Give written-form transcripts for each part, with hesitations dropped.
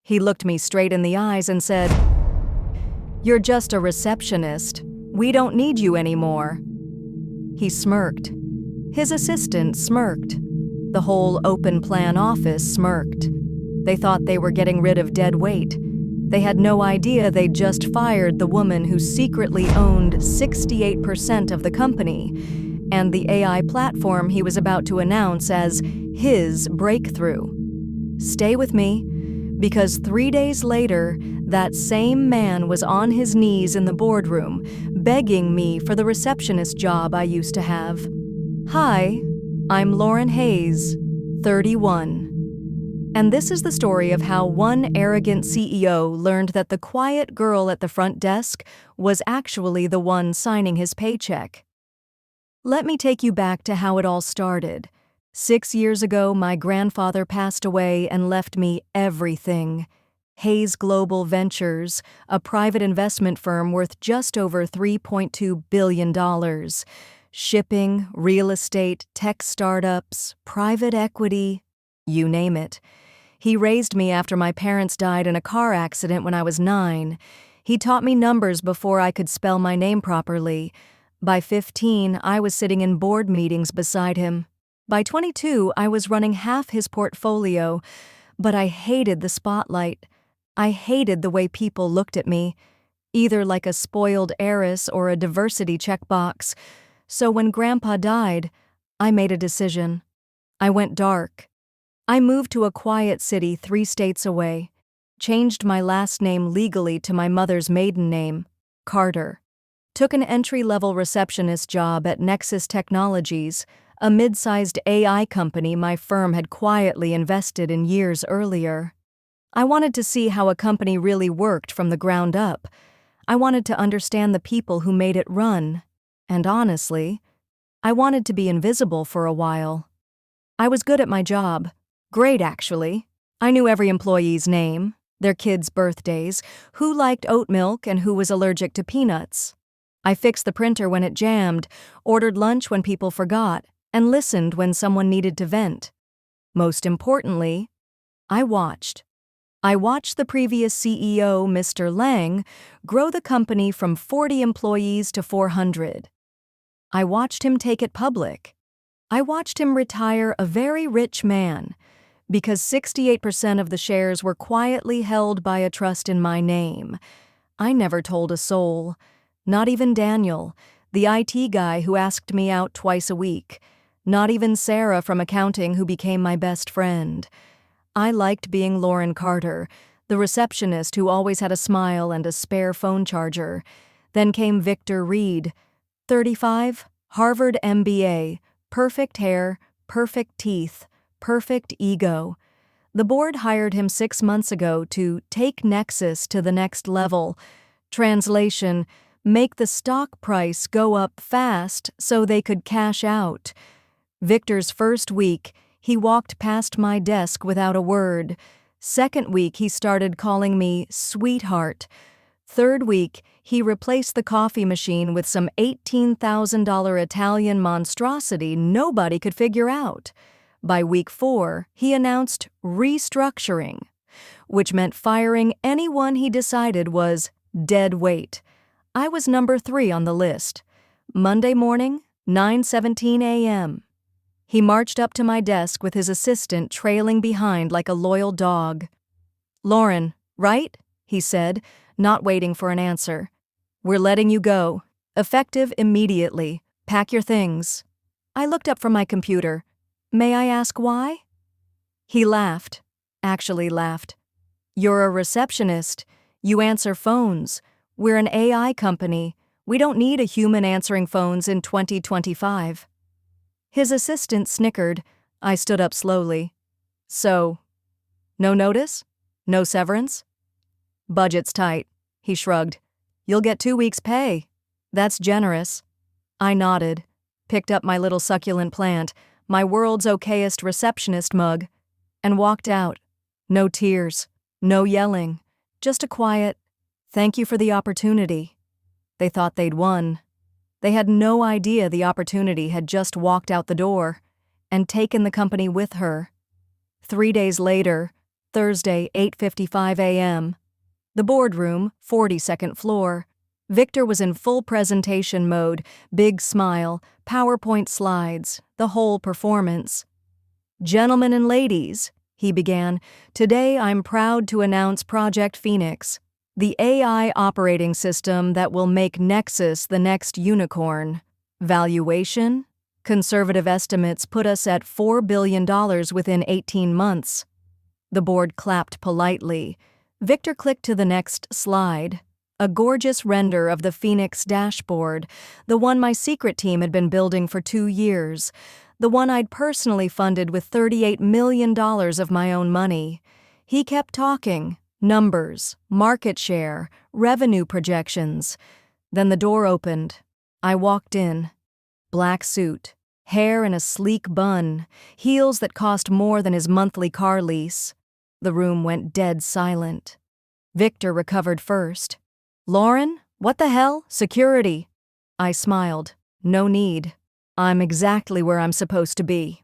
He looked me straight in the eyes and said, "You're just a receptionist. We don't need you anymore." He smirked. His assistant smirked. The whole open plan office smirked. They thought they were getting rid of dead weight. They had no idea they'd just fired the woman who secretly owned 68% of the company and the AI platform he was about to announce as his breakthrough. Stay with me, because 3 days later, that same man was on his knees in the boardroom, begging me for the receptionist job I used to have. Hi, I'm Lauren Hayes, 31. And this is the story of how one arrogant CEO learned that the quiet girl at the front desk was actually the one signing his paycheck. Let me take you back to how it all started. 6 years ago, my grandfather passed away and left me everything. Hayes Global Ventures, a private investment firm worth just over $3.2 billion. Shipping, real estate, tech startups, private equity, you name it. He raised me after my parents died in a car accident when I was 9. He taught me numbers before I could spell my name properly. By 15, I was sitting in board meetings beside him. By 22, I was running half his portfolio, but I hated the spotlight. I hated the way people looked at me, either like a spoiled heiress or a diversity checkbox. So when Grandpa died, I made a decision. I went dark. I moved to a quiet city 3 states away, changed my last name legally to my mother's maiden name, Carter, took an entry-level receptionist job at Nexus Technologies, a mid-sized AI company my firm had quietly invested in years earlier. I wanted to see how a company really worked from the ground up. I wanted to understand the people who made it run. And honestly, I wanted to be invisible for a while. I was good at my job. Great, actually. I knew every employee's name, their kids' birthdays, who liked oat milk and who was allergic to peanuts. I fixed the printer when it jammed, ordered lunch when people forgot, and listened when someone needed to vent. Most importantly, I watched. I watched the previous CEO, Mr. Lang, grow the company from 40 employees to 400. I watched him take it public. I watched him retire a very rich man, because 68% of the shares were quietly held by a trust in my name. I never told a soul, not even Daniel, the IT guy who asked me out twice a week, not even Sarah from accounting who became my best friend. I liked being Lauren Carter, the receptionist who always had a smile and a spare phone charger. Then came Victor Reed, 35, Harvard MBA, perfect hair, perfect teeth, perfect ego. The board hired him 6 months ago to take Nexus to the next level. Translation, make the stock price go up fast so they could cash out. Victor's first week, he walked past my desk without a word. Second week, he started calling me sweetheart. Third week, he replaced the coffee machine with some $18,000 Italian monstrosity nobody could figure out. By week 4, he announced restructuring, which meant firing anyone he decided was dead weight. I was number 3 on the list. Monday morning, 9:17 a.m. He marched up to my desk with his assistant trailing behind like a loyal dog. "Lauren, right?" he said, not waiting for an answer. "We're letting you go. Effective immediately. Pack your things." I looked up from my computer. "May I ask why?" He laughed. Actually laughed. "You're a receptionist. You answer phones. We're an AI company. We don't need a human answering phones in 2025. His assistant snickered. I stood up slowly. "So, no notice? No severance?" "Budget's tight," he shrugged. "You'll get 2 weeks' pay. That's generous." I nodded, picked up my little succulent plant, my world's okayest receptionist mug, and walked out. No tears, no yelling, just a quiet, "Thank you for the opportunity." They thought they'd won. They had no idea the opportunity had just walked out the door and taken the company with her. 3 days later, Thursday, 8:55 a.m. The boardroom, 42nd floor. Victor was in full presentation mode, big smile, PowerPoint slides, the whole performance. "Gentlemen and ladies," he began, "today I'm proud to announce Project Phoenix, the AI operating system that will make Nexus the next unicorn. Valuation? Conservative estimates put us at $4 billion within 18 months. The board clapped politely. Victor clicked to the next slide. A gorgeous render of the Phoenix dashboard, the one my secret team had been building for 2 years, the one I'd personally funded with $38 million of my own money. He kept talking. Numbers, market share, revenue projections. Then the door opened. I walked in. Black suit, hair in a sleek bun, heels that cost more than his monthly car lease. The room went dead silent. Victor recovered first. "Lauren, what the hell? Security." I smiled. "No need. I'm exactly where I'm supposed to be."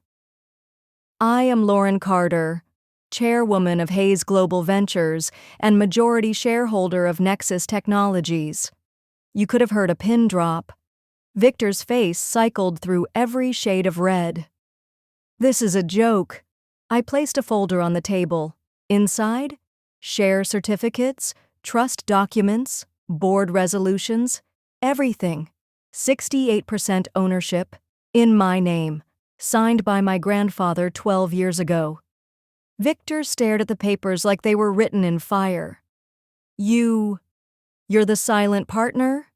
I am Lauren Carter, chairwoman of Hayes Global Ventures and majority shareholder of Nexus Technologies. You could have heard a pin drop. Victor's face cycled through every shade of red. "This is a joke." I placed a folder on the table. Inside, share certificates, trust documents, board resolutions, everything. 68% ownership, in my name, signed by my grandfather 12 years ago. Victor stared at the papers like they were written in fire. You're the silent partner?"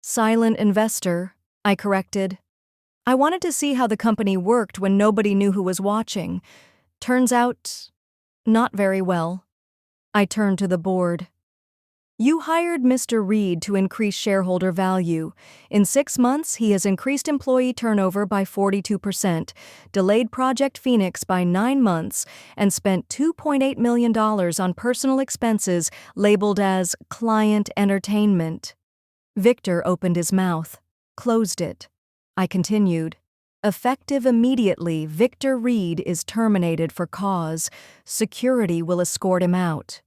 "Silent investor," I corrected. I wanted to see how the company worked when nobody knew who was watching. Turns out, not very well. I turned to the board. "You hired Mr. Reed to increase shareholder value. In 6 months, he has increased employee turnover by 42%, delayed Project Phoenix by 9 months, and spent $2.8 million on personal expenses labeled as client entertainment." Victor opened his mouth, closed it. I continued. "Effective immediately, Victor Reed is terminated for cause. Security will escort him out."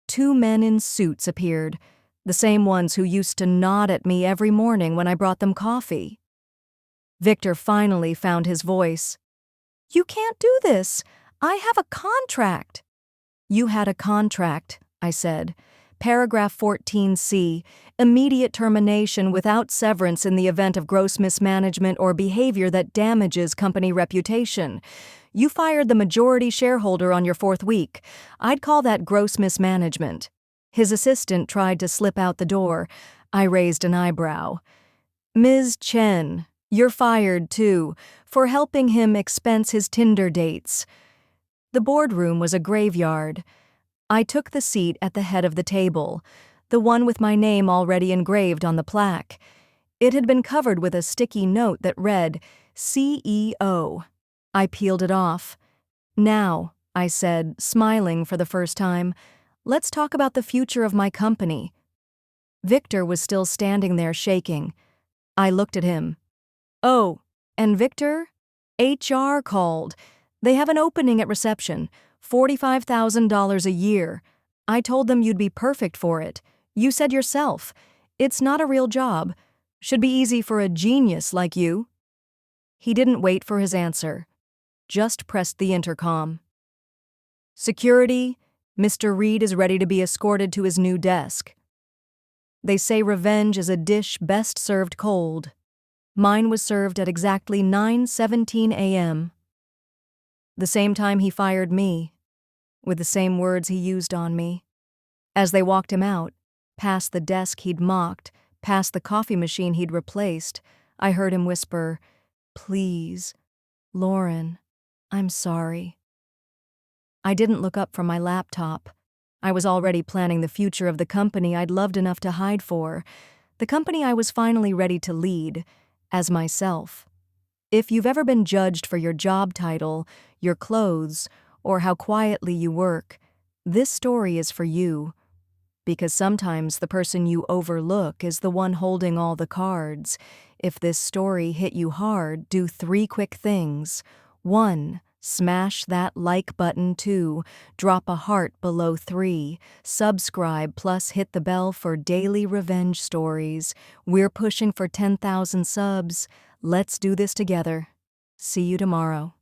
2 men in suits appeared, the same ones who used to nod at me every morning when I brought them coffee. Victor finally found his voice. "You can't do this. I have a contract." "You had a contract," I said. Paragraph 14C, immediate termination without severance in the event of gross mismanagement or behavior that damages company reputation. You fired the majority shareholder on your 4th week. I'd call that gross mismanagement. His assistant tried to slip out the door. I raised an eyebrow. "Ms. Chen, you're fired too, for helping him expense his Tinder dates." The boardroom was a graveyard. I took the seat at the head of the table, the one with my name already engraved on the plaque. It had been covered with a sticky note that read, CEO. I peeled it off. "Now," I said, smiling for the first time, "let's talk about the future of my company." Victor was still standing there shaking. I looked at him. "Oh, and Victor? HR called. They have an opening at reception. $45,000 a year. I told them you'd be perfect for it. You said yourself, it's not a real job. Should be easy for a genius like you." He didn't wait for his answer. Just pressed the intercom. "Security, Mr. Reed is ready to be escorted to his new desk." They say revenge is a dish best served cold. Mine was served at exactly 9:17 a.m. The same time he fired me, with the same words he used on me. As they walked him out, past the desk he'd mocked, past the coffee machine he'd replaced, I heard him whisper, "Please, Lauren, I'm sorry." I didn't look up from my laptop. I was already planning the future of the company I'd loved enough to hide for, the company I was finally ready to lead, as myself. If you've ever been judged for your job title, your clothes, or how quietly you work, this story is for you. Because sometimes the person you overlook is the one holding all the cards. If this story hit you hard, do 3 quick things. 1. Smash that like button too, drop a heart below 3, subscribe plus hit the bell for daily revenge stories. We're pushing for 10,000 subs. Let's do this together. See you tomorrow.